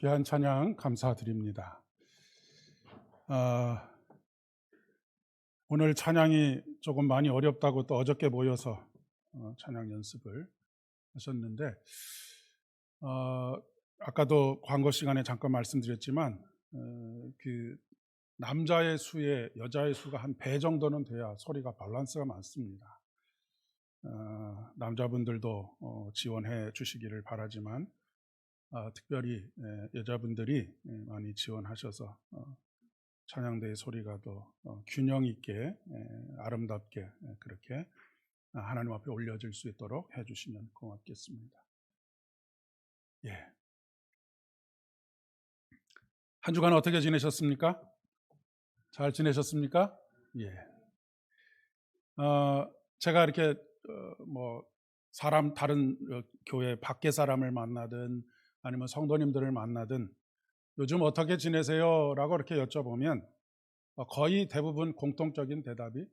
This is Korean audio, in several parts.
귀한 찬양 감사드립니다. 오늘 찬양이 조금 많이 어렵다고 또 어저께 모여서 찬양 연습을 하셨는데 아까도 광고 시간에 잠깐 말씀드렸지만 그 남자의 수에 여자의 수가 한 배 정도는 돼야 소리가 밸런스가 맞습니다. 남자분들도 지원해 주시기를 바라지만 특별히 여자분들이 많이 지원하셔서 찬양대의 소리가 더 균형 있게 아름답게 그렇게 하나님 앞에 올려질 수 있도록 해주시면 고맙겠습니다. 예. 한 주간 어떻게 지내셨습니까? 잘 지내셨습니까? 예. 제가 이렇게 다른 교회 밖에 사람을 만나든 아니면 성도님들을 만나든 요즘 어떻게 지내세요? 라고 이렇게 여쭤보면 거의 대부분 공통적인 대답이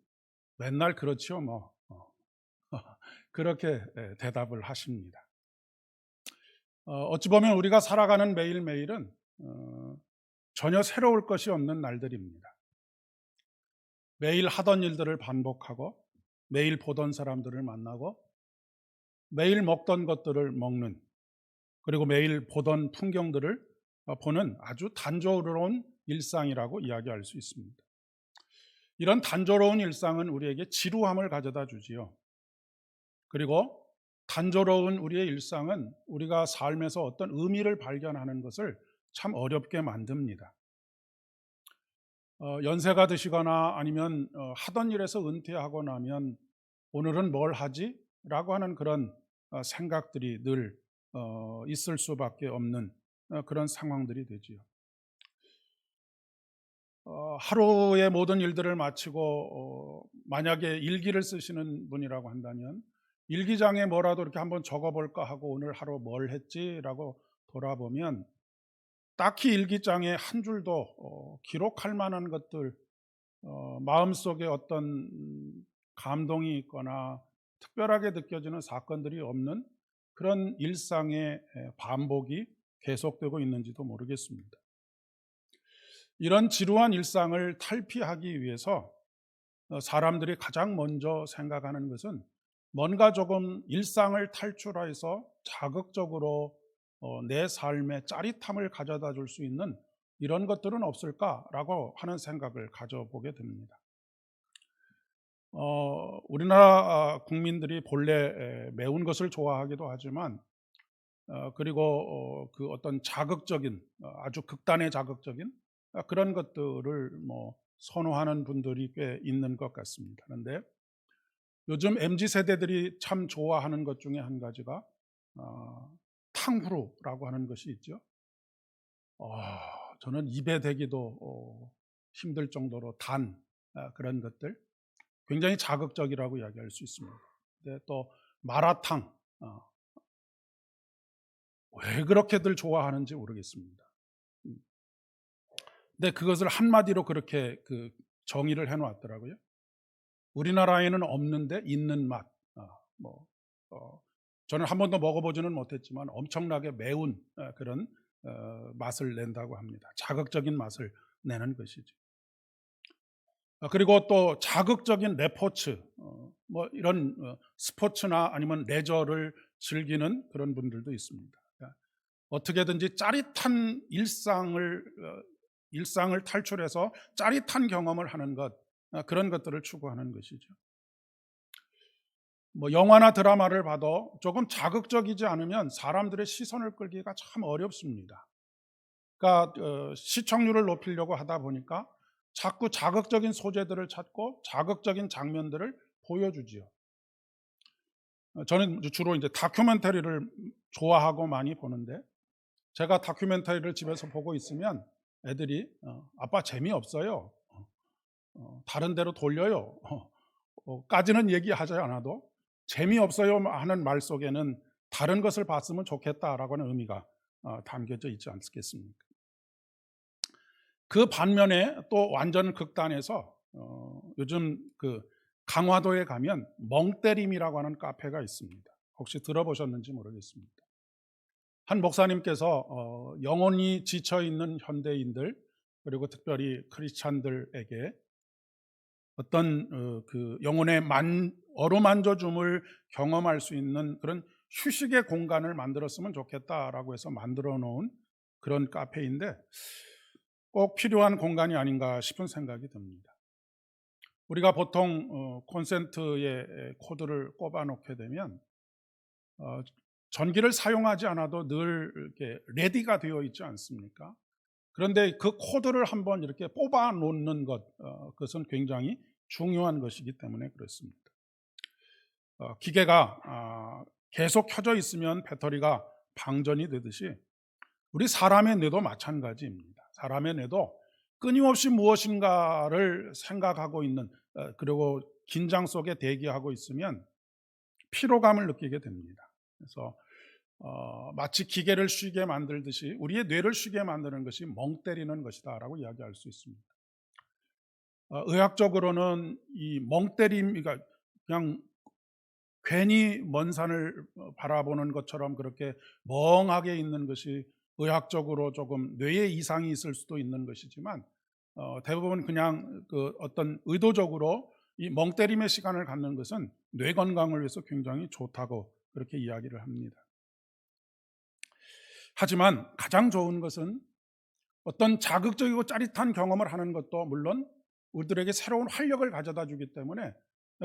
맨날 그렇지요 뭐 그렇게 대답을 하십니다. 어찌 보면 우리가 살아가는 매일매일은 전혀 새로울 것이 없는 날들입니다. 매일 하던 일들을 반복하고 매일 보던 사람들을 만나고 매일 먹던 것들을 먹는, 그리고 매일 보던 풍경들을 보는 아주 단조로운 일상이라고 이야기할 수 있습니다. 이런 단조로운 일상은 우리에게 지루함을 가져다 주지요. 그리고 단조로운 우리의 일상은 우리가 삶에서 어떤 의미를 발견하는 것을 참 어렵게 만듭니다. 연세가 드시거나 아니면 하던 일에서 은퇴하고 나면 오늘은 뭘 하지? 라고 하는 그런 생각들이 늘 있을 수밖에 없는 그런 상황들이 되지요. 하루의 모든 일들을 마치고 만약에 일기를 쓰시는 분이라고 한다면 일기장에 뭐라도 이렇게 한번 적어볼까 하고 오늘 하루 뭘 했지라고 돌아보면 딱히 일기장에 한 줄도 기록할 만한 것들, 마음속에 어떤 감동이 있거나 특별하게 느껴지는 사건들이 없는 그런 일상의 반복이 계속되고 있는지도 모르겠습니다. 이런 지루한 일상을 탈피하기 위해서 사람들이 가장 먼저 생각하는 것은 뭔가 조금 일상을 탈출해서 자극적으로 내 삶에 짜릿함을 가져다 줄 수 있는 이런 것들은 없을까라고 하는 생각을 가져보게 됩니다. 우리나라 국민들이 본래 매운 것을 좋아하기도 하지만 그리고 그 어떤 자극적인 아주 극단의 자극적인 그런 것들을 선호하는 분들이 꽤 있는 것 같습니다. 그런데 요즘 MZ 세대들이 참 좋아하는 것 중에 한 가지가 탕후루라고 하는 것이 있죠. 저는 입에 대기도 힘들 정도로 단 그런 것들, 굉장히 자극적이라고 이야기할 수 있습니다. 근데 또 마라탕, 왜 그렇게들 좋아하는지 모르겠습니다. 근데 그것을 한마디로 그렇게 정의를 해놓았더라고요. 우리나라에는 없는데 있는 맛. 저는 한 번도 먹어보지는 못했지만 엄청나게 매운 그런 맛을 낸다고 합니다. 자극적인 맛을 내는 것이죠. 그리고 또 자극적인 레포츠, 이런 스포츠나 아니면 레저를 즐기는 그런 분들도 있습니다. 어떻게든지 짜릿한 일상을 탈출해서 짜릿한 경험을 하는 것, 그런 것들을 추구하는 것이죠. 영화나 드라마를 봐도 조금 자극적이지 않으면 사람들의 시선을 끌기가 참 어렵습니다. 그러니까 시청률을 높이려고 하다 보니까 자꾸 자극적인 소재들을 찾고 자극적인 장면들을 보여주지요. 저는 주로 이제 다큐멘터리를 좋아하고 많이 보는데, 제가 다큐멘터리를 집에서 보고 있으면 애들이 아빠 재미없어요, 다른 데로 돌려요 까지는 얘기하지 않아도 재미없어요 하는 말 속에는 다른 것을 봤으면 좋겠다라고 하는 의미가 담겨져 있지 않겠습니까? 그 반면에 또 완전 극단에서 요즘 강화도에 가면 멍때림이라고 하는 카페가 있습니다. 혹시 들어보셨는지 모르겠습니다. 한 목사님께서 영혼이 지쳐 있는 현대인들 그리고 특별히 크리스찬들에게 어떤 그 영혼의 어루만져줌을 경험할 수 있는 그런 휴식의 공간을 만들었으면 좋겠다라고 해서 만들어 놓은 그런 카페인데 꼭 필요한 공간이 아닌가 싶은 생각이 듭니다. 우리가 보통 콘센트에 코드를 꼽아 놓게 되면 전기를 사용하지 않아도 늘 이렇게 레디가 되어 있지 않습니까? 그런데 그 코드를 한번 이렇게 뽑아 놓는 것, 그것은 굉장히 중요한 것이기 때문에 그렇습니다. 기계가 계속 켜져 있으면 배터리가 방전이 되듯이 우리 사람의 뇌도 마찬가지입니다. 사람의 뇌도 끊임없이 무엇인가를 생각하고 있는 그리고 긴장 속에 대기하고 있으면 피로감을 느끼게 됩니다. 그래서 마치 기계를 쉬게 만들듯이 우리의 뇌를 쉬게 만드는 것이 멍 때리는 것이다라고 이야기할 수 있습니다. 의학적으로는 이 멍 때림, 그러니까 그냥 괜히 먼 산을 바라보는 것처럼 그렇게 멍하게 있는 것이 의학적으로 조금 뇌에 이상이 있을 수도 있는 것이지만 대부분 그냥 그 어떤 의도적으로 이 멍 때림의 시간을 갖는 것은 뇌 건강을 위해서 굉장히 좋다고 그렇게 이야기를 합니다. 하지만 가장 좋은 것은 어떤 자극적이고 짜릿한 경험을 하는 것도 물론 우리들에게 새로운 활력을 가져다 주기 때문에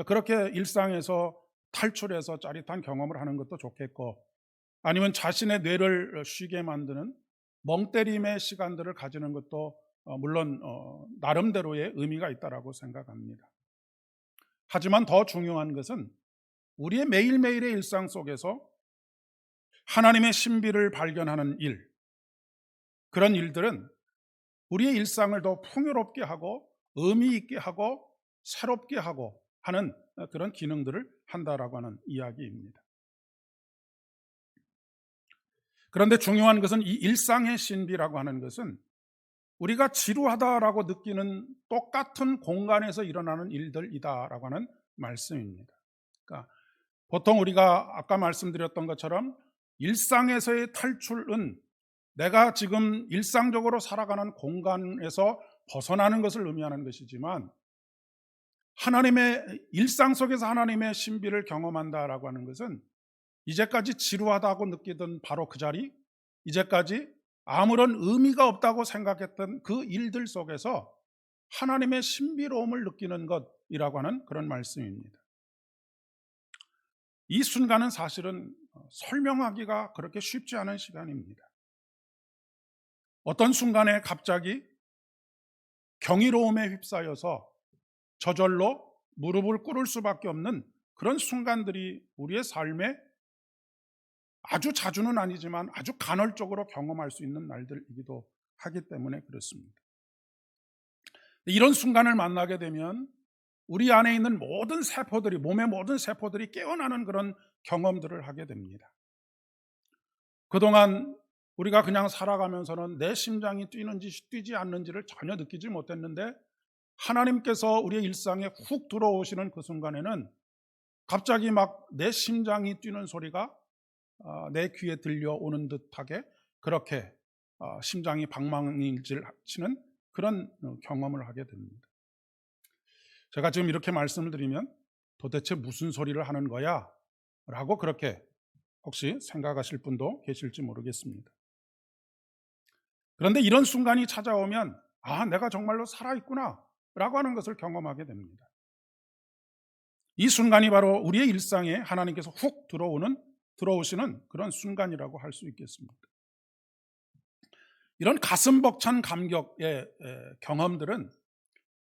그렇게 일상에서 탈출해서 짜릿한 경험을 하는 것도 좋겠고, 아니면 자신의 뇌를 쉬게 만드는 멍 때림의 시간들을 가지는 것도 물론 나름대로의 의미가 있다고 생각합니다. 하지만 더 중요한 것은 우리의 매일매일의 일상 속에서 하나님의 신비를 발견하는 일, 그런 일들은 우리의 일상을 더 풍요롭게 하고 의미 있게 하고 새롭게 하고 하는 그런 기능들을 한다라고 하는 이야기입니다. 그런데 중요한 것은 이 일상의 신비라고 하는 것은 우리가 지루하다라고 느끼는 똑같은 공간에서 일어나는 일들이다라고 하는 말씀입니다. 그러니까 보통 우리가 아까 말씀드렸던 것처럼 일상에서의 탈출은 내가 지금 일상적으로 살아가는 공간에서 벗어나는 것을 의미하는 것이지만, 하나님의 일상 속에서 하나님의 신비를 경험한다라고 하는 것은 이제까지 지루하다고 느끼던 바로 그 자리, 이제까지 아무런 의미가 없다고 생각했던 그 일들 속에서 하나님의 신비로움을 느끼는 것이라고 하는 그런 말씀입니다. 이 순간은 사실은 설명하기가 그렇게 쉽지 않은 시간입니다. 어떤 순간에 갑자기 경이로움에 휩싸여서 저절로 무릎을 꿇을 수밖에 없는 그런 순간들이 우리의 삶에 아주 자주는 아니지만 아주 간헐적으로 경험할 수 있는 날들이기도 하기 때문에 그렇습니다. 이런 순간을 만나게 되면 우리 안에 있는 모든 세포들이, 몸의 모든 세포들이 깨어나는 그런 경험들을 하게 됩니다. 그동안 우리가 그냥 살아가면서는 내 심장이 뛰는지 뛰지 않는지를 전혀 느끼지 못했는데, 하나님께서 우리의 일상에 훅 들어오시는 그 순간에는 갑자기 막 내 심장이 뛰는 소리가 내 귀에 들려오는 듯하게 그렇게 심장이 방망이질 치는 그런 경험을 하게 됩니다. 제가 지금 이렇게 말씀을 드리면 도대체 무슨 소리를 하는 거야? 라고 그렇게 혹시 생각하실 분도 계실지 모르겠습니다. 그런데 이런 순간이 찾아오면 내가 정말로 살아있구나 라고 하는 것을 경험하게 됩니다. 이 순간이 바로 우리의 일상에 하나님께서 훅 들어오시는 그런 순간이라고 할 수 있겠습니다. 이런 가슴 벅찬 감격의 경험들은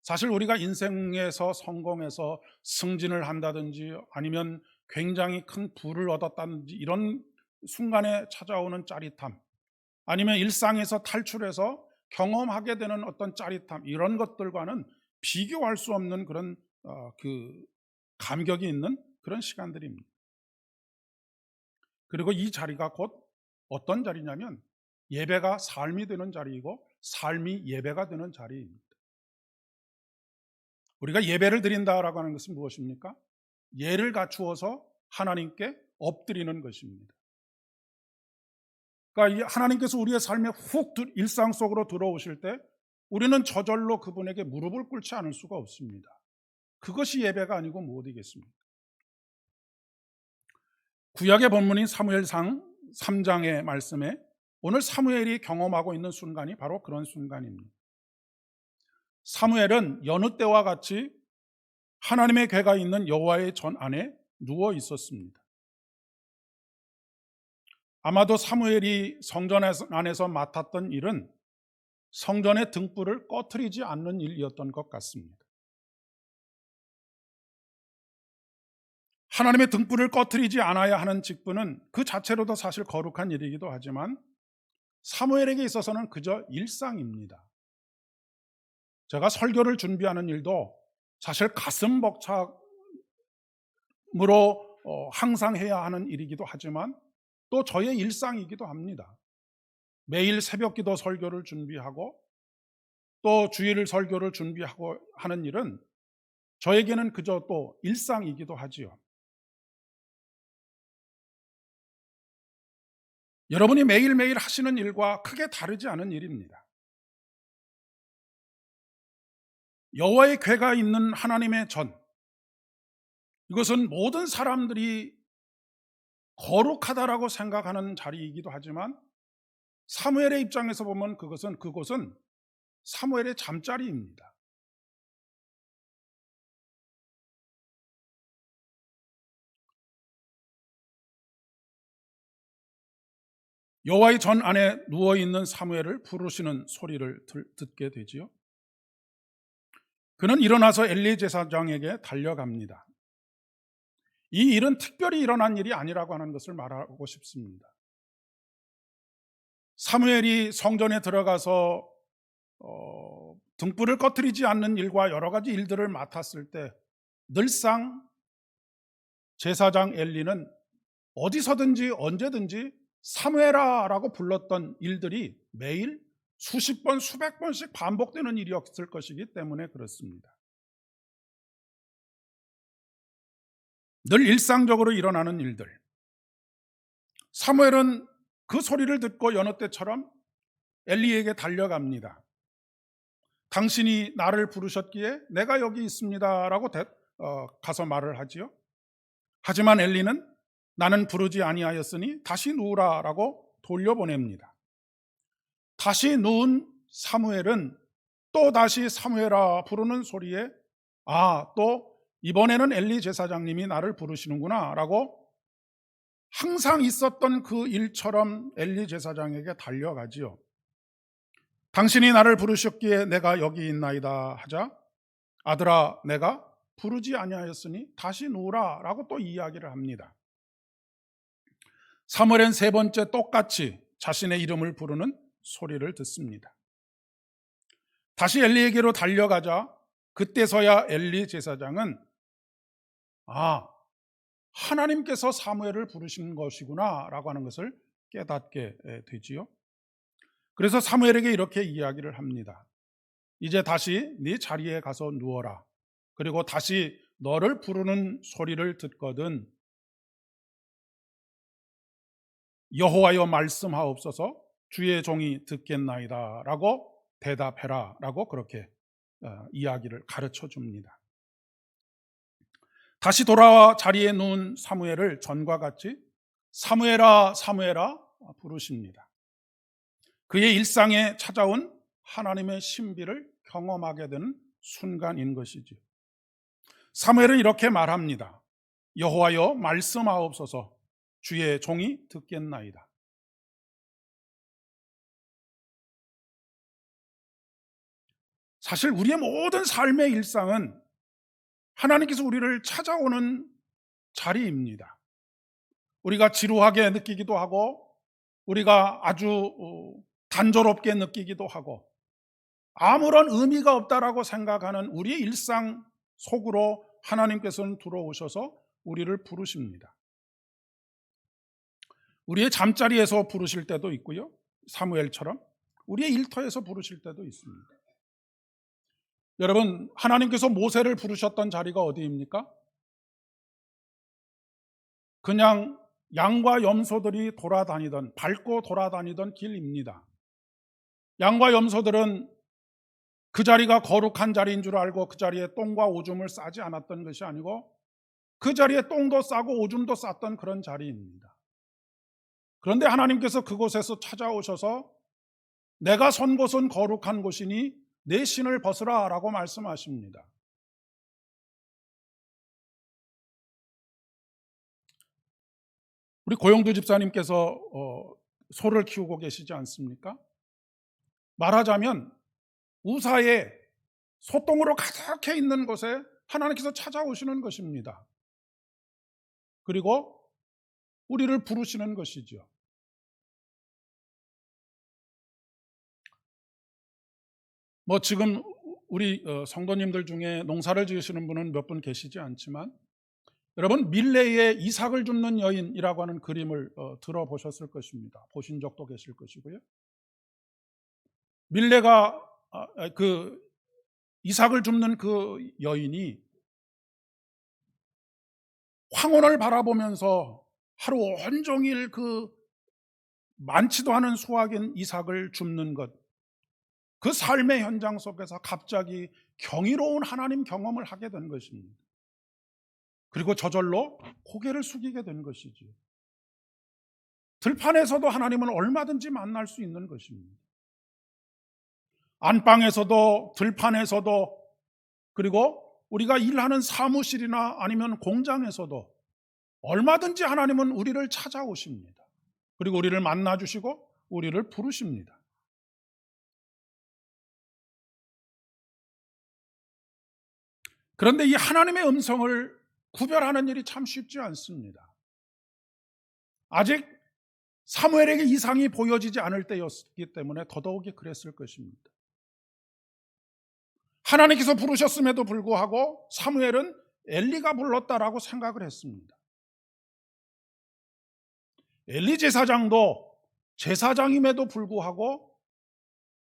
사실 우리가 인생에서 성공해서 승진을 한다든지 아니면 굉장히 큰 부를 얻었다든지 이런 순간에 찾아오는 짜릿함, 아니면 일상에서 탈출해서 경험하게 되는 어떤 짜릿함, 이런 것들과는 비교할 수 없는 그런 그 감격이 있는 그런 시간들입니다. 그리고 이 자리가 곧 어떤 자리냐면 예배가 삶이 되는 자리이고 삶이 예배가 되는 자리입니다. 우리가 예배를 드린다라고 하는 것은 무엇입니까? 예를 갖추어서 하나님께 엎드리는 것입니다. 그러니까 하나님께서 우리의 삶에 훅 일상 속으로 들어오실 때 우리는 저절로 그분에게 무릎을 꿇지 않을 수가 없습니다. 그것이 예배가 아니고 무엇이겠습니까? 구약의 본문인 사무엘상 3장의 말씀에 오늘 사무엘이 경험하고 있는 순간이 바로 그런 순간입니다. 사무엘은 여느 때와 같이 하나님의 궤가 있는 여호와의 전 안에 누워 있었습니다. 아마도 사무엘이 성전 안에서 맡았던 일은 성전의 등불을 꺼트리지 않는 일이었던 것 같습니다. 하나님의 등불을 꺼트리지 않아야 하는 직분은 그 자체로도 사실 거룩한 일이기도 하지만 사무엘에게 있어서는 그저 일상입니다. 제가 설교를 준비하는 일도 사실 가슴 벅참으로 항상 해야 하는 일이기도 하지만 또 저의 일상이기도 합니다. 매일 새벽기도 설교를 준비하고 또 주일 설교를 준비하고 하는 일은 저에게는 그저 또 일상이기도 하지요. 여러분이 매일매일 하시는 일과 크게 다르지 않은 일입니다. 여호와의 궤가 있는 하나님의 전, 이것은 모든 사람들이 거룩하다라고 생각하는 자리이기도 하지만 사무엘의 입장에서 보면 그곳은 사무엘의 잠자리입니다. 여호와의 전 안에 누워있는 사무엘을 부르시는 소리를 듣게 되지요. 그는 일어나서 엘리 제사장에게 달려갑니다. 이 일은 특별히 일어난 일이 아니라고 하는 것을 말하고 싶습니다. 사무엘이 성전에 들어가서 등불을 꺼트리지 않는 일과 여러 가지 일들을 맡았을 때 늘상 제사장 엘리는 어디서든지 언제든지 사무엘아라고 불렀던 일들이 매일 수십 번, 수백 번씩 반복되는 일이었을 것이기 때문에 그렇습니다. 늘 일상적으로 일어나는 일들. 사무엘은 그 소리를 듣고 여느 때처럼 엘리에게 달려갑니다. 당신이 나를 부르셨기에 내가 여기 있습니다라고 가서 말을 하지요. 하지만 엘리는 나는 부르지 아니하였으니 다시 누우라라고 돌려보냅니다. 다시 누운 사무엘은 또 다시 사무엘아 부르는 소리에 또 이번에는 엘리 제사장님이 나를 부르시는구나 라고 항상 있었던 그 일처럼 엘리 제사장에게 달려가지요. 당신이 나를 부르셨기에 내가 여기 있나이다 하자 아들아 내가 부르지 아니하였으니 다시 누우라 라고 또 이야기를 합니다. 사무엘은 세 번째 똑같이 자신의 이름을 부르는 소리를 듣습니다. 다시 엘리에게로 달려가자 그때서야 엘리 제사장은 하나님께서 사무엘을 부르신 것이구나 라고 하는 것을 깨닫게 되지요. 그래서 사무엘에게 이렇게 이야기를 합니다. 이제 다시 네 자리에 가서 누워라. 그리고 다시 너를 부르는 소리를 듣거든 여호와여 말씀하옵소서 주의 종이 듣겠나이다 라고 대답해라 라고 그렇게 이야기를 가르쳐 줍니다. 다시 돌아와 자리에 누운 사무엘을 전과 같이 사무엘아 사무엘아 부르십니다. 그의 일상에 찾아온 하나님의 신비를 경험하게 되는 순간인 것이지. 사무엘은 이렇게 말합니다. 여호와여 말씀하옵소서 주의 종이 듣겠나이다. 사실 우리의 모든 삶의 일상은 하나님께서 우리를 찾아오는 자리입니다. 우리가 지루하게 느끼기도 하고 우리가 아주 단조롭게 느끼기도 하고 아무런 의미가 없다라고 생각하는 우리의 일상 속으로 하나님께서는 들어오셔서 우리를 부르십니다. 우리의 잠자리에서 부르실 때도 있고요. 사무엘처럼 우리의 일터에서 부르실 때도 있습니다. 여러분, 하나님께서 모세를 부르셨던 자리가 어디입니까? 그냥 양과 염소들이 밟고 돌아다니던 길입니다. 양과 염소들은 그 자리가 거룩한 자리인 줄 알고 그 자리에 똥과 오줌을 싸지 않았던 것이 아니고 그 자리에 똥도 싸고 오줌도 쌌던 그런 자리입니다. 그런데 하나님께서 그곳에서 찾아오셔서 내가 선 곳은 거룩한 곳이니 내 신을 벗으라 라고 말씀하십니다. 우리 고영두 집사님께서 소를 키우고 계시지 않습니까? 말하자면 우사에 소똥으로 가득해 있는 곳에 하나님께서 찾아오시는 것입니다. 그리고 우리를 부르시는 것이죠. 지금 우리 성도님들 중에 농사를 지으시는 분은 몇 분 계시지 않지만 여러분 밀레의 이삭을 줍는 여인이라고 하는 그림을 들어보셨을 것입니다. 보신 적도 계실 것이고요. 밀레가 그 이삭을 줍는 그 여인이 황혼을 바라보면서 하루 온종일 그 많지도 않은 수확인 이삭을 줍는 것, 그 삶의 현장 속에서 갑자기 경이로운 하나님 경험을 하게 된 것입니다. 그리고 저절로 고개를 숙이게 된 것이죠. 들판에서도 하나님은 얼마든지 만날 수 있는 것입니다. 안방에서도 들판에서도 그리고 우리가 일하는 사무실이나 아니면 공장에서도 얼마든지 하나님은 우리를 찾아오십니다. 그리고 우리를 만나주시고 우리를 부르십니다. 그런데 이 하나님의 음성을 구별하는 일이 참 쉽지 않습니다. 아직 사무엘에게 이상이 보여지지 않을 때였기 때문에 더더욱이 그랬을 것입니다. 하나님께서 부르셨음에도 불구하고 사무엘은 엘리가 불렀다라고 생각을 했습니다. 엘리 제사장도 제사장임에도 불구하고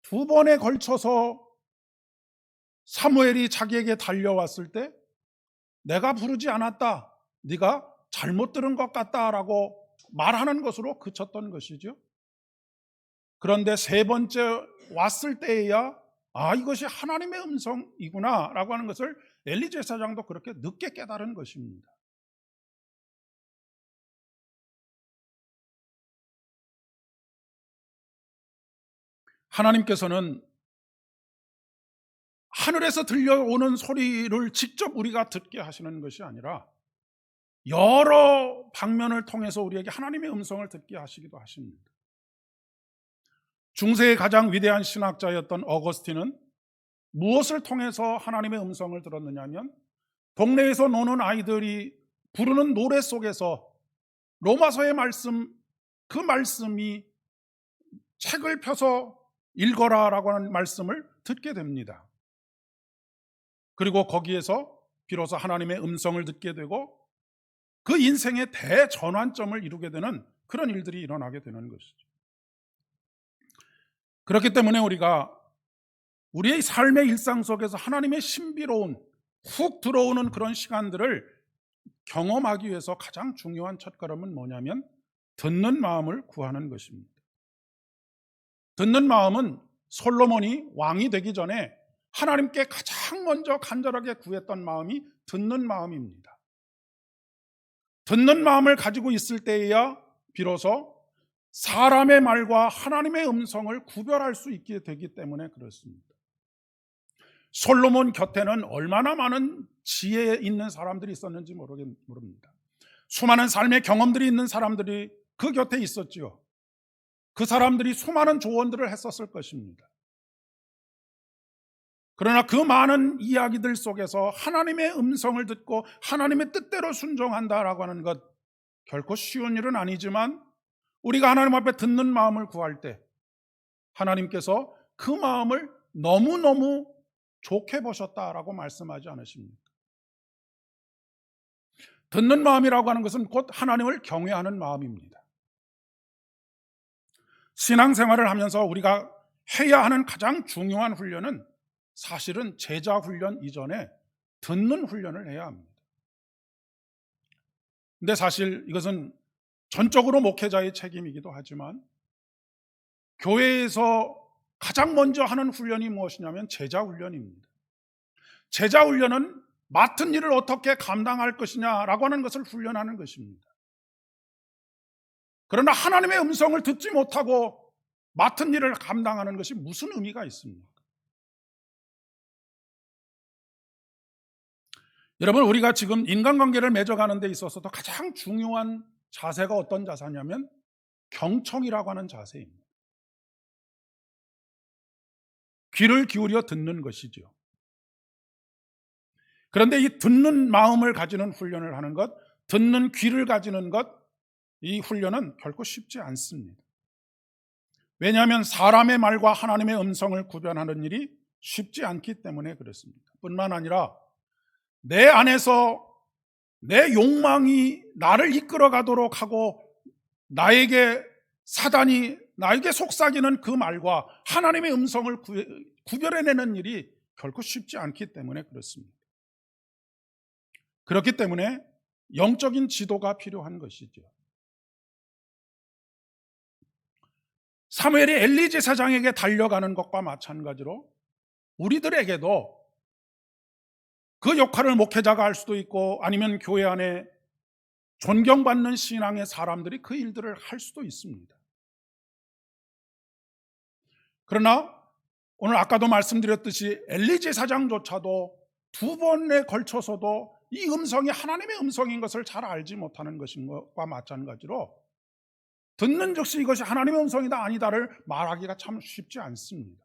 두 번에 걸쳐서 사무엘이 자기에게 달려왔을 때 내가 부르지 않았다, 네가 잘못 들은 것 같다라고 말하는 것으로 그쳤던 것이죠. 그런데 세 번째 왔을 때에야 이것이 하나님의 음성이구나 라고 하는 것을 엘리 제사장도 그렇게 늦게 깨달은 것입니다. 하나님께서는 하늘에서 들려오는 소리를 직접 우리가 듣게 하시는 것이 아니라 여러 방면을 통해서 우리에게 하나님의 음성을 듣게 하시기도 하십니다. 중세의 가장 위대한 신학자였던 어거스틴은 무엇을 통해서 하나님의 음성을 들었느냐 하면 동네에서 노는 아이들이 부르는 노래 속에서 로마서의 말씀, 그 말씀이 책을 펴서 읽어라라고 하는 말씀을 듣게 됩니다. 그리고 거기에서 비로소 하나님의 음성을 듣게 되고 그 인생의 대전환점을 이루게 되는 그런 일들이 일어나게 되는 것이죠. 그렇기 때문에 우리가 우리의 삶의 일상 속에서 하나님의 신비로운 훅 들어오는 그런 시간들을 경험하기 위해서 가장 중요한 첫걸음은 뭐냐면 듣는 마음을 구하는 것입니다. 듣는 마음은 솔로몬이 왕이 되기 전에 하나님께 가장 먼저 간절하게 구했던 마음이 듣는 마음입니다. 듣는 마음을 가지고 있을 때에야 비로소 사람의 말과 하나님의 음성을 구별할 수 있게 되기 때문에 그렇습니다. 솔로몬 곁에는 얼마나 많은 지혜 있는 사람들이 있었는지 모릅니다. 수많은 삶의 경험들이 있는 사람들이 그 곁에 있었지요. 그 사람들이 수많은 조언들을 했었을 것입니다. 그러나 그 많은 이야기들 속에서 하나님의 음성을 듣고 하나님의 뜻대로 순종한다라고 하는 것 결코 쉬운 일은 아니지만 우리가 하나님 앞에 듣는 마음을 구할 때 하나님께서 그 마음을 너무너무 좋게 보셨다라고 말씀하지 않으십니까? 듣는 마음이라고 하는 것은 곧 하나님을 경외하는 마음입니다. 신앙생활을 하면서 우리가 해야 하는 가장 중요한 훈련은 사실은 제자 훈련 이전에 듣는 훈련을 해야 합니다. 근데 사실 이것은 전적으로 목회자의 책임이기도 하지만 교회에서 가장 먼저 하는 훈련이 무엇이냐면 제자 훈련입니다. 제자 훈련은 맡은 일을 어떻게 감당할 것이냐라고 하는 것을 훈련하는 것입니다. 그러나 하나님의 음성을 듣지 못하고 맡은 일을 감당하는 것이 무슨 의미가 있습니까? 여러분, 우리가 지금 인간관계를 맺어가는 데 있어서도 가장 중요한 자세가 어떤 자세냐면 경청이라고 하는 자세입니다. 귀를 기울여 듣는 것이죠. 그런데 이 듣는 마음을 가지는 훈련을 하는 것, 듣는 귀를 가지는 것, 이 훈련은 결코 쉽지 않습니다. 왜냐하면 사람의 말과 하나님의 음성을 구별하는 일이 쉽지 않기 때문에 그렇습니다. 뿐만 아니라 내 안에서 내 욕망이 나를 이끌어 가도록 하고 나에게 속삭이는 그 말과 하나님의 음성을 구별해내는 일이 결코 쉽지 않기 때문에 그렇습니다. 그렇기 때문에 영적인 지도가 필요한 것이죠. 사무엘이 엘리 제사장에게 달려가는 것과 마찬가지로 우리들에게도 그 역할을 목회자가 할 수도 있고 아니면 교회 안에 존경받는 신앙의 사람들이 그 일들을 할 수도 있습니다. 그러나 오늘 아까도 말씀드렸듯이 엘리 제사장조차도 두 번에 걸쳐서도 이 음성이 하나님의 음성인 것을 잘 알지 못하는 것과 마찬가지로 듣는 즉시 이것이 하나님의 음성이다 아니다를 말하기가 참 쉽지 않습니다.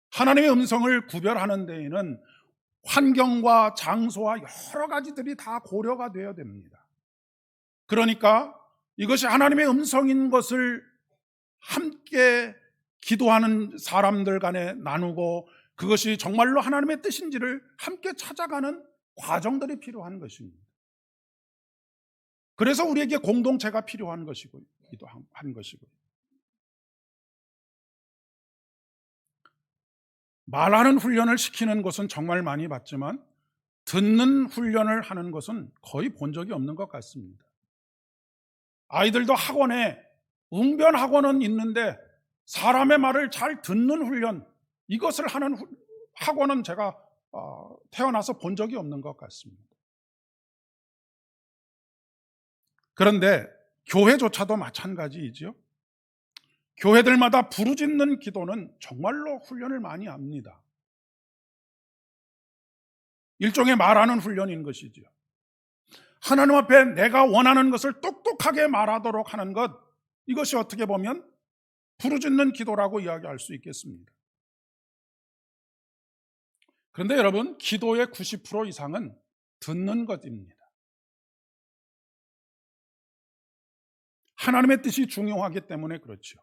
하나님의 음성을 구별하는 데에는 환경과 장소와 여러 가지들이 다 고려가 되어야 됩니다. 그러니까 이것이 하나님의 음성인 것을 함께 기도하는 사람들 간에 나누고 그것이 정말로 하나님의 뜻인지를 함께 찾아가는 과정들이 필요한 것입니다. 그래서 우리에게 공동체가 필요한 것이기도 한 것이고요. 말하는 훈련을 시키는 것은 정말 많이 봤지만 듣는 훈련을 하는 것은 거의 본 적이 없는 것 같습니다. 아이들도 학원에 웅변 학원은 있는데 사람의 말을 잘 듣는 훈련, 이것을 하는 학원은 제가 태어나서 본 적이 없는 것 같습니다. 그런데 교회조차도 마찬가지이죠. 교회들마다 부르짖는 기도는 정말로 훈련을 많이 합니다. 일종의 말하는 훈련인 것이죠. 하나님 앞에 내가 원하는 것을 똑똑하게 말하도록 하는 것, 이것이 어떻게 보면 부르짖는 기도라고 이야기할 수 있겠습니다. 그런데 여러분, 기도의 90% 이상은 듣는 것입니다. 하나님의 뜻이 중요하기 때문에 그렇죠.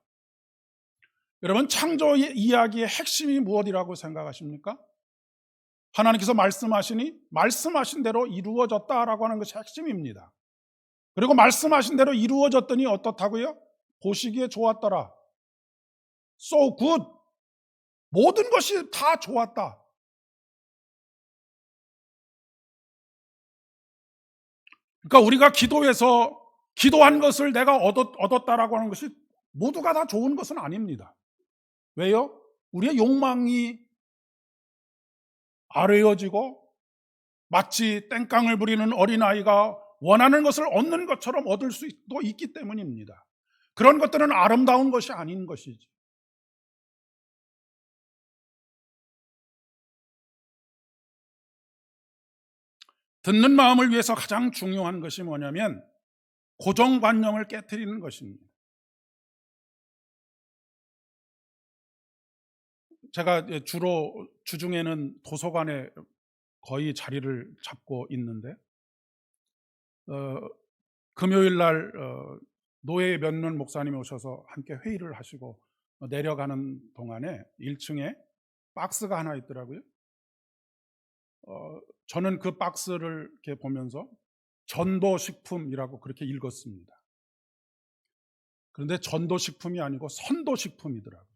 여러분, 창조 이야기의 핵심이 무엇이라고 생각하십니까? 하나님께서 말씀하시니 말씀하신 대로 이루어졌다라고 하는 것이 핵심입니다. 그리고 말씀하신 대로 이루어졌더니 어떻다고요? 보시기에 좋았더라. So good. 모든 것이 다 좋았다. 그러니까 우리가 기도해서 기도한 것을 내가 얻었다라고 하는 것이 모두가 다 좋은 것은 아닙니다. 왜요? 우리의 욕망이 아뢰어지고 마치 땡깡을 부리는 어린아이가 원하는 것을 얻는 것처럼 얻을 수도 있기 때문입니다. 그런 것들은 아름다운 것이 아닌 것이지. 듣는 마음을 위해서 가장 중요한 것이 뭐냐면 고정관념을 깨트리는 것입니다. 제가 주로 주중에는 도서관에 거의 자리를 잡고 있는데 금요일 날 노예 몇몇 목사님이 오셔서 함께 회의를 하시고 내려가는 동안에 1층에 박스가 하나 있더라고요. 저는 그 박스를 이렇게 보면서 전도식품이라고 그렇게 읽었습니다. 그런데 전도식품이 아니고 선도식품이더라고요.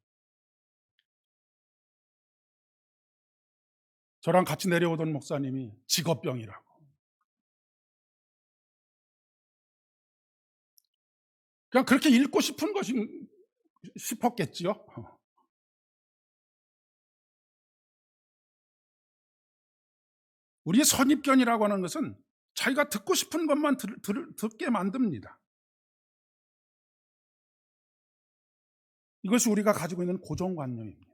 저랑 같이 내려오던 목사님이 직업병이라고. 그냥 그렇게 읽고 싶었겠지요. 우리의 선입견이라고 하는 것은 자기가 듣고 싶은 것만 듣게 만듭니다. 이것이 우리가 가지고 있는 고정관념입니다.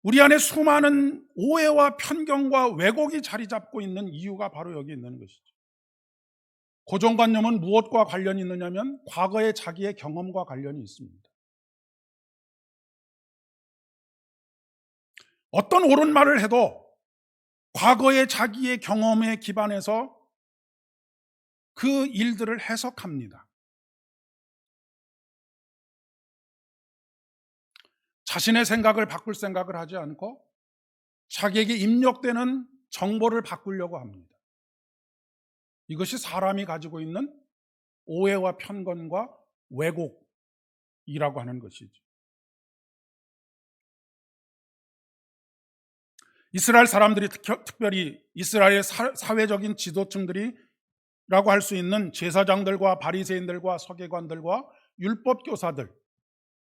우리 안에 수많은 오해와 편견과 왜곡이 자리 잡고 있는 이유가 바로 여기 있는 것이죠. 고정관념은 무엇과 관련이 있느냐면 과거의 자기의 경험과 관련이 있습니다. 어떤 옳은 말을 해도 과거의 자기의 경험에 기반해서 그 일들을 해석합니다. 자신의 생각을 바꿀 생각을 하지 않고 자기에게 입력되는 정보를 바꾸려고 합니다. 이것이 사람이 가지고 있는 오해와 편견과 왜곡이라고 하는 것이죠. 이스라엘 사람들이 특별히 이스라엘 사회적인 지도층들이라고 할 수 있는 제사장들과 바리새인들과 서기관들과 율법교사들,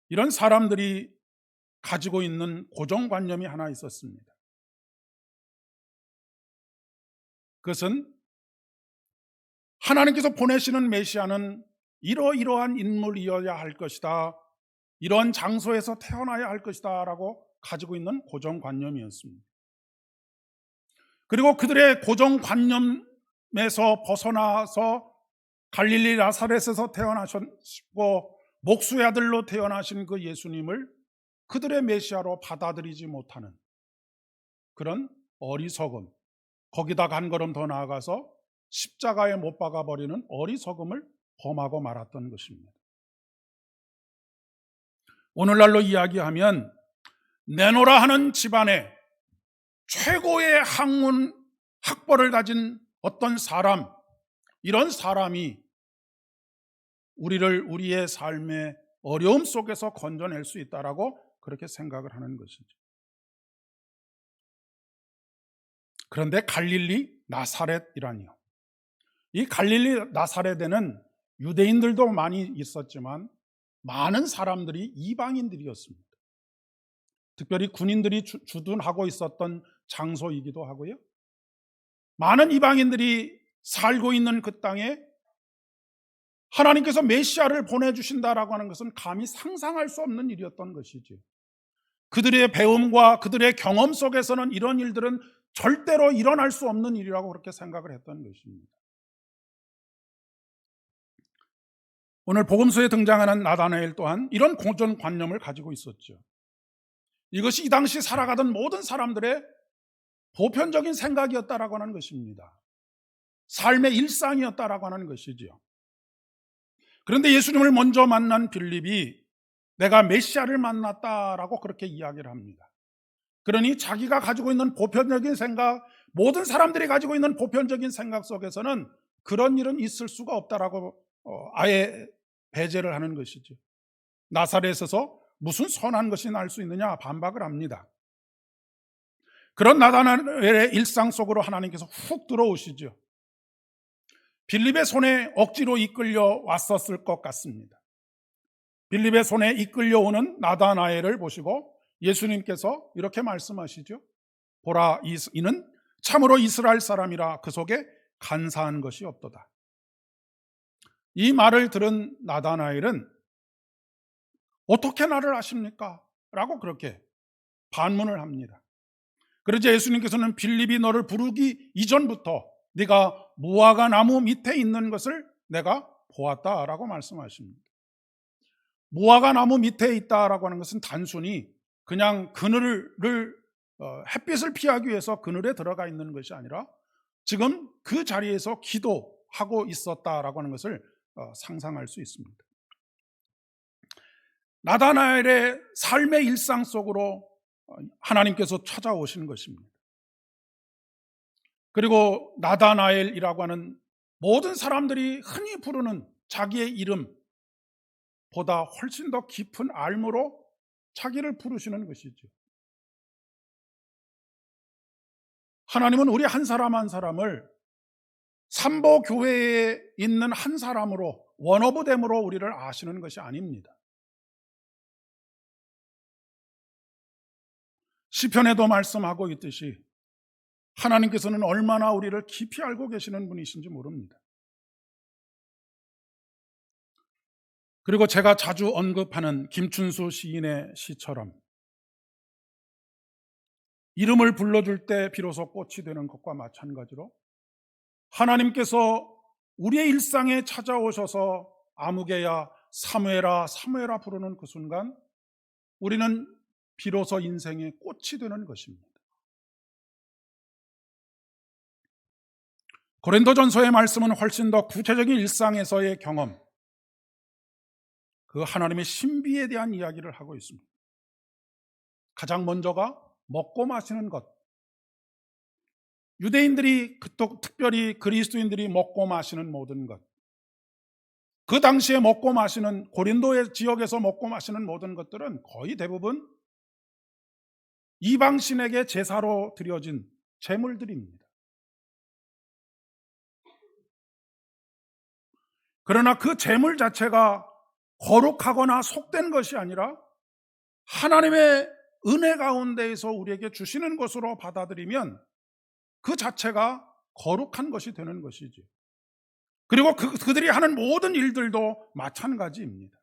이런 사람들이 가지고 있는 고정관념이 하나 있었습니다. 그것은 하나님께서 보내시는 메시아는 이러이러한 인물이어야 할 것이다, 이런 장소에서 태어나야 할 것이다 라고 가지고 있는 고정관념이었습니다. 그리고 그들의 고정관념에서 벗어나서 갈릴리 나사렛에서 태어나셨고 목수의 아들로 태어나신 그 예수님을 그들의 메시아로 받아들이지 못하는 그런 어리석음, 거기다 한 걸음 더 나아가서 십자가에 못 박아버리는 어리석음을 범하고 말았던 것입니다. 오늘날로 이야기하면 내노라 하는 집안에 최고의 학문, 학벌을 가진 어떤 사람, 이런 사람이 우리를 우리의 삶의 어려움 속에서 건져낼 수 있다라고 그렇게 생각을 하는 것이죠. 그런데 갈릴리 나사렛이라니요. 이 갈릴리 나사렛에는 유대인들도 많이 있었지만 많은 사람들이 이방인들이었습니다. 특별히 군인들이 주둔하고 있었던 장소이기도 하고요. 많은 이방인들이 살고 있는 그 땅에 하나님께서 메시아를 보내주신다라고 하는 것은 감히 상상할 수 없는 일이었던 것이죠. 그들의 배움과 그들의 경험 속에서는 이런 일들은 절대로 일어날 수 없는 일이라고 그렇게 생각을 했던 것입니다. 오늘 복음서에 등장하는 나다나엘 또한 이런 고정관념을 가지고 있었죠. 이것이 이 당시 살아가던 모든 사람들의 보편적인 생각이었다라고 하는 것입니다. 삶의 일상이었다라고 하는 것이죠. 그런데 예수님을 먼저 만난 빌립이 내가 메시아를 만났다라고 그렇게 이야기를 합니다. 그러니 자기가 가지고 있는 보편적인 생각, 모든 사람들이 가지고 있는 보편적인 생각 속에서는 그런 일은 있을 수가 없다라고 아예 배제를 하는 것이죠. 나사렛에서 무슨 선한 것이 날 수 있느냐 반박을 합니다. 그런 나다나엘의 일상 속으로 하나님께서 훅 들어오시죠. 빌립의 손에 억지로 이끌려 왔었을 것 같습니다. 빌립의 손에 이끌려오는 나다나엘을 보시고 예수님께서 이렇게 말씀하시죠. 보라, 이는 참으로 이스라엘 사람이라 그 속에 간사한 것이 없도다. 이 말을 들은 나다나엘은 어떻게 나를 아십니까? 라고 그렇게 반문을 합니다. 그러자 예수님께서는 빌립이 너를 부르기 이전부터 네가 무화과 나무 밑에 있는 것을 내가 보았다라고 말씀하십니다. 무화과 나무 밑에 있다라고 하는 것은 단순히 그냥 그늘을 햇빛을 피하기 위해서 그늘에 들어가 있는 것이 아니라 지금 그 자리에서 기도하고 있었다라고 하는 것을 상상할 수 있습니다. 나다나엘의 삶의 일상 속으로 하나님께서 찾아오신 것입니다. 그리고 나다나엘이라고 하는 모든 사람들이 흔히 부르는 자기의 이름보다 훨씬 더 깊은 알무로 자기를 부르시는 것이죠. 하나님은 우리 한 사람 한 사람을 삼보 교회에 있는 한 사람으로 원어브댐으로 우리를 아시는 것이 아닙니다. 시편에도 말씀하고 있듯이 하나님께서는 얼마나 우리를 깊이 알고 계시는 분이신지 모릅니다. 그리고 제가 자주 언급하는 김춘수 시인의 시처럼 이름을 불러줄 때 비로소 꽃이 되는 것과 마찬가지로 하나님께서 우리의 일상에 찾아오셔서 아무개야 사무엘아 사무엘아 부르는 그 순간 우리는 비로소 인생의 꽃이 되는 것입니다. 고린도전서의 말씀은 훨씬 더 구체적인 일상에서의 경험, 그 하나님의 신비에 대한 이야기를 하고 있습니다. 가장 먼저가 먹고 마시는 것. 유대인들이 특별히 그리스도인들이 먹고 마시는 모든 것, 그 당시에 먹고 마시는 고린도의 지역에서 먹고 마시는 모든 것들은 거의 대부분 이방신에게 제사로 드려진 제물들입니다. 그러나 그 제물 자체가 거룩하거나 속된 것이 아니라 하나님의 은혜 가운데에서 우리에게 주시는 것으로 받아들이면 그 자체가 거룩한 것이 되는 것이지. 그리고 그들이 하는 모든 일들도 마찬가지입니다.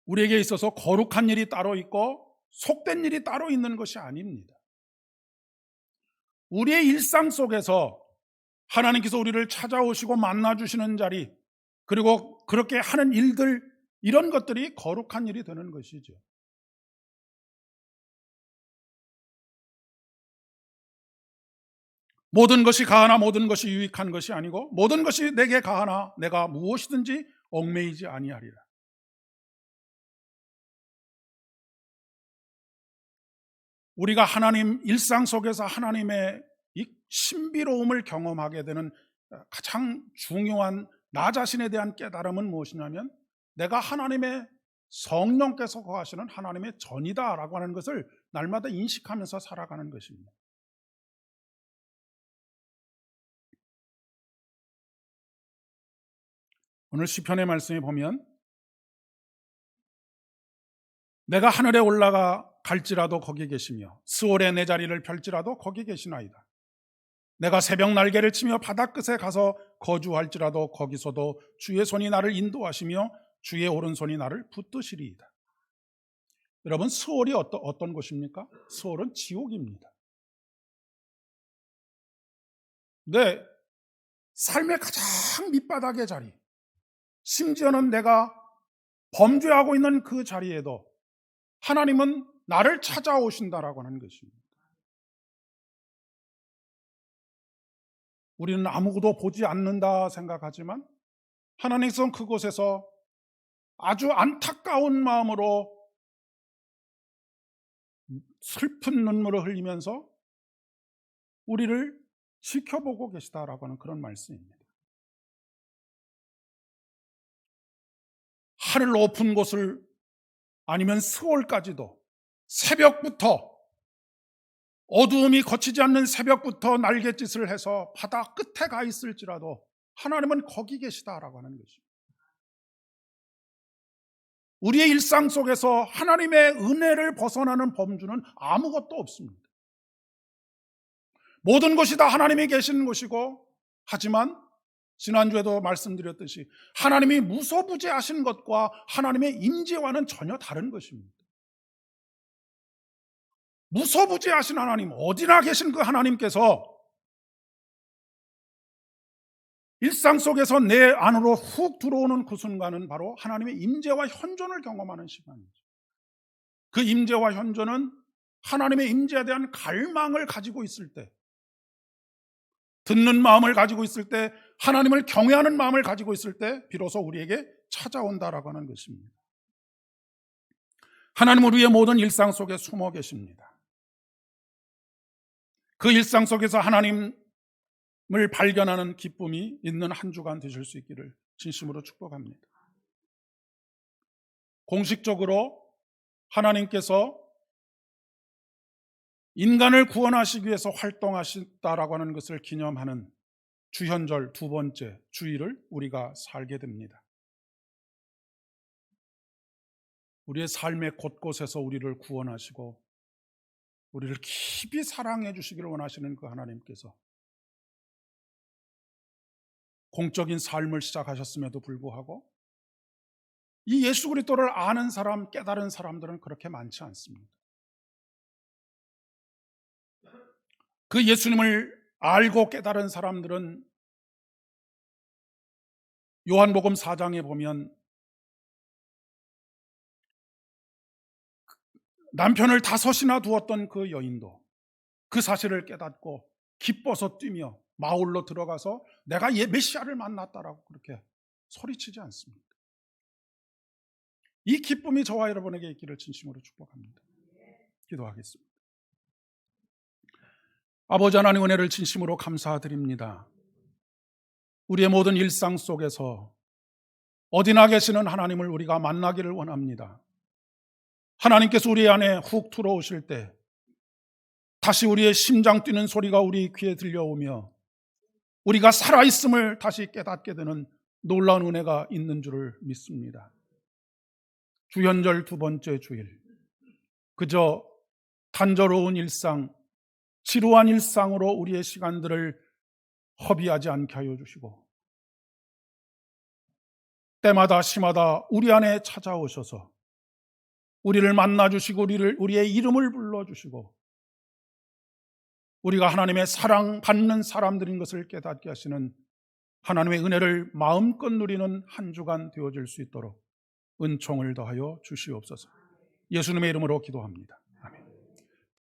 우리에게 있어서 거룩한 일이 따로 있고 속된 일이 따로 있는 것이 아닙니다. 우리의 일상 속에서 하나님께서 우리를 찾아오시고 만나주시는 자리, 그리고 그렇게 하는 일들, 이런 것들이 거룩한 일이 되는 것이죠. 모든 것이 가하나 모든 것이 유익한 것이 아니고 모든 것이 내게 가하나 내가 무엇이든지 얽매이지 아니하리라. 우리가 하나님 일상 속에서 하나님의 이 신비로움을 경험하게 되는 가장 중요한 나 자신에 대한 깨달음은 무엇이냐면 내가 하나님의 성령께서 거하시는 하나님의 전이다라고 하는 것을 날마다 인식하면서 살아가는 것입니다. 오늘 시편의 말씀에 보면 내가 하늘에 올라가 갈지라도 거기 계시며 스올에 내 자리를 펼지라도 거기 계시나이다. 내가 새벽 날개를 치며 바다 끝에 가서 거주할지라도 거기서도 주의 손이 나를 인도하시며 주의 오른손이 나를 붙드시리이다. 여러분, 스올이 어떤 곳입니까? 스올은 지옥입니다. 네, 삶의 가장 밑바닥의 자리, 심지어는 내가 범죄하고 있는 그 자리에도 하나님은 나를 찾아오신다라고 하는 것입니다. 우리는 아무것도 보지 않는다 생각하지만 하나님께서는 그곳에서 아주 안타까운 마음으로 슬픈 눈물을 흘리면서 우리를 지켜보고 계시다라고 하는 그런 말씀입니다. 하늘 높은 곳을 아니면 스올까지도 새벽부터 어두움이 거치지 않는 새벽부터 날갯짓을 해서 바다 끝에 가 있을지라도 하나님은 거기 계시다라고 하는 것입니다. 우리의 일상 속에서 하나님의 은혜를 벗어나는 범주는 아무것도 없습니다. 모든 것이 다 하나님이 계시는 것이고, 하지만 지난주에도 말씀드렸듯이 하나님이 무소부재하신 것과 하나님의 임재와는 전혀 다른 것입니다. 무소부재하신 하나님, 어디나 계신 그 하나님께서 일상 속에서 내 안으로 훅 들어오는 그 순간은 바로 하나님의 임재와 현존을 경험하는 시간이죠. 그 임재와 현존은 하나님의 임재에 대한 갈망을 가지고 있을 때, 듣는 마음을 가지고 있을 때, 하나님을 경외하는 마음을 가지고 있을 때 비로소 우리에게 찾아온다라고 하는 것입니다. 하나님은 우리의 모든 일상 속에 숨어 계십니다. 그 일상 속에서 하나님을 발견하는 기쁨이 있는 한 주간 되실 수 있기를 진심으로 축복합니다. 공식적으로 하나님께서 인간을 구원하시기 위해서 활동하셨다라고 하는 것을 기념하는 주현절 두 번째 주일을 우리가 살게 됩니다. 우리의 삶의 곳곳에서 우리를 구원하시고 우리를 깊이 사랑해 주시기를 원하시는 그 하나님께서 공적인 삶을 시작하셨음에도 불구하고 이 예수 그리스도를 아는 사람, 깨달은 사람들은 그렇게 많지 않습니다. 그 예수님을 알고 깨달은 사람들은 요한복음 4장에 보면 남편을 5이나 두었던 그 여인도 그 사실을 깨닫고 기뻐서 뛰며 마을로 들어가서 내가 메시아를 만났다라고 그렇게 소리치지 않습니다. 이 기쁨이 저와 여러분에게 있기를 진심으로 축복합니다. 기도하겠습니다. 아버지 하나님, 은혜를 진심으로 감사드립니다. 우리의 모든 일상 속에서 어디나 계시는 하나님을 우리가 만나기를 원합니다. 하나님께서 우리 안에 훅 들어오실 때 다시 우리의 심장 뛰는 소리가 우리 귀에 들려오며 우리가 살아있음을 다시 깨닫게 되는 놀라운 은혜가 있는 줄을 믿습니다. 주현절 두 번째 주일, 그저 단조로운 일상, 지루한 일상으로 우리의 시간들을 허비하지 않게 하여 주시고 때마다 시마다 우리 안에 찾아오셔서 우리를 만나주시고 우리의 이름을 불러주시고 우리가 하나님의 사랑받는 사람들인 것을 깨닫게 하시는 하나님의 은혜를 마음껏 누리는 한 주간 되어질 수 있도록 은총을 더하여 주시옵소서. 예수님의 이름으로 기도합니다.